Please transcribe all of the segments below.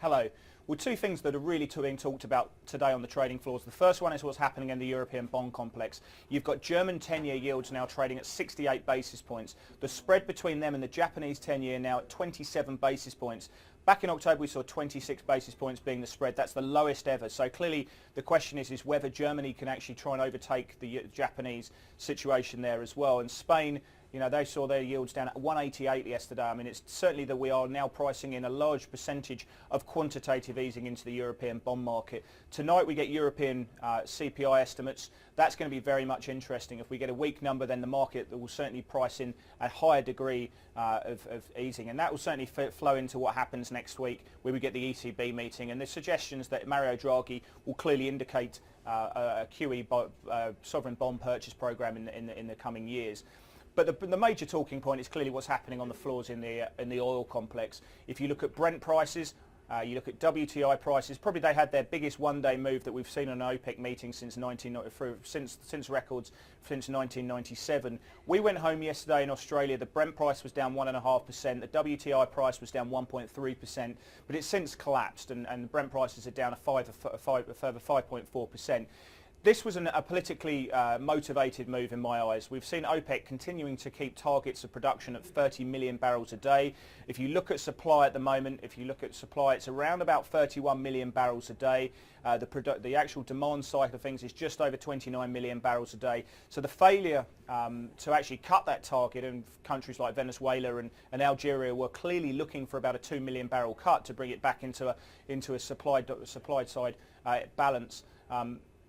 Hello. Well, two things that are really being talked about today on the trading floors. The first one is what's happening in the European bond complex. You've got German 10-year yields now trading at 68 basis points. The spread between them and the Japanese 10-year now at 27 basis points. Back in October, we saw 26 basis points being the spread. That's the lowest ever. So clearly, the question is whether Germany can actually try and overtake the Japanese situation there as well. And Spain, you know, they saw their yields down at 188 yesterday. I mean, it's certainly that we are now pricing in a large percentage of quantitative easing into the European bond market. Tonight we get European CPI estimates. That's going to be very much interesting. If we get a weak number, then the market will certainly price in a higher degree of easing. And that will certainly flow into what happens next week where we get the ECB meeting. And the suggestions that Mario Draghi will clearly indicate a QE sovereign bond purchase program in the coming years. But the major talking point is clearly what's happening on the floors in the oil complex. If you look at Brent prices, you look at WTI prices, probably they had their biggest one-day move that we've seen on an OPEC meeting since records since 1997. We went home yesterday in Australia. The Brent price was down 1.5%. The WTI price was down 1.3%, but it's since collapsed, and Brent prices are down a further 5.4%. This was a politically motivated move in my eyes. We've seen OPEC continuing to keep targets of production at 30 million barrels a day. If you look at supply at the moment, it's around about 31 million barrels a day. The actual demand side of things is just over 29 million barrels a day. So the failure to actually cut that target, and countries like Venezuela and Algeria were clearly looking for about a 2 million barrel cut to bring it back into a supply side balance.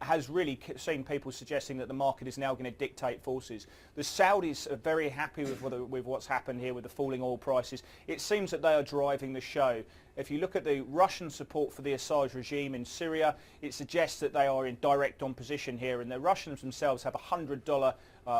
Has really seen people suggesting that the market is now going to dictate forces. The Saudis are very happy with what's happened here with the falling oil prices. It seems that they are driving the show. If you look at the Russian support for the Assad regime in Syria, it suggests that they are in direct opposition here, and the Russians themselves have a $100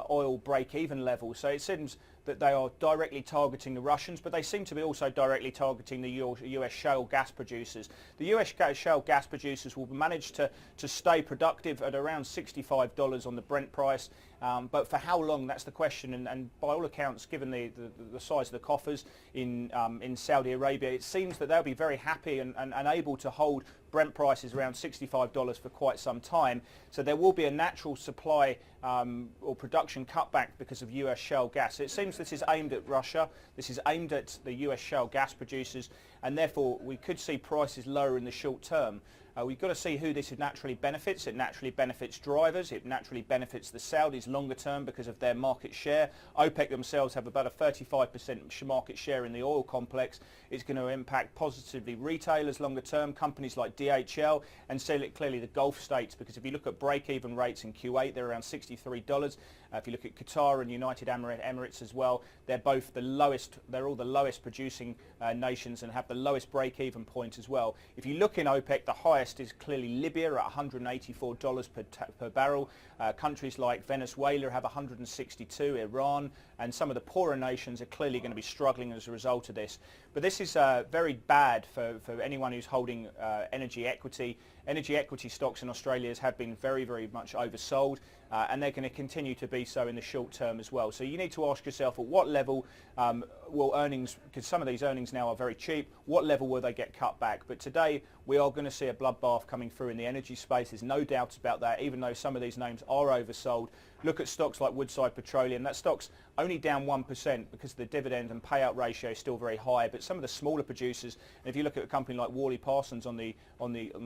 oil break-even level. So it seems that they are directly targeting the Russians, but they seem to be also directly targeting the US shale gas producers. The US shale gas producers will manage to stay productive at around $65 on the Brent price, but for how long, that's the question. And by all accounts, given the size of the coffers in Saudi Arabia, it seems that they'll be very happy and able to hold Brent prices around $65 for quite some time. So there will be a natural supply or production cutback because of US shale gas. It seems this is aimed at Russia. This is aimed at the US shale gas producers, and therefore we could see prices lower in the short term. We've got to see who this naturally benefits. It naturally benefits drivers. It naturally benefits the Saudis longer term because of their market share. OPEC themselves have about a 35% market share in the oil complex. It's going to impact positively retailers longer term, companies like DHL, and clearly the Gulf states, because if you look at break-even rates in Kuwait, they're around $63. If you look at Qatar and United Emirates as well, they're both the lowest. They're all the lowest producing nations and have the lowest break-even point as well. If you look in OPEC, the highest is clearly Libya at $184 per barrel. Countries like Venezuela have 162, Iran, and some of the poorer nations are clearly going to be struggling as a result of this. But this is very bad for anyone who's holding energy equity. Energy equity stocks in Australia have been very, very much oversold, and they're going to continue to be so in the short term as well. So you need to ask yourself at what level will earnings, because some of these earnings now are very cheap, what level will they get cut back? But today we are going to see a bloodbath coming through in the energy space. There's no doubt about that, even though some of these names are oversold. Look at stocks like Woodside Petroleum. That stock's only down 1% because the dividend and payout ratio is still very high. But some of the smaller producers, and if you look at a company like Worley Parsons on the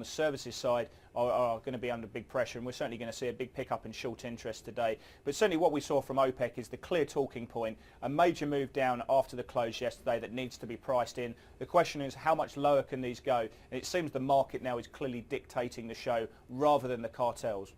services side, are going to be under big pressure, and we're certainly going to see a big pickup in short interest today. But certainly what we saw from OPEC is the clear talking point, a major move down after the close yesterday that needs to be priced in. The question is how much lower can these go? And it seems the market now is clearly dictating the show rather than the cartels.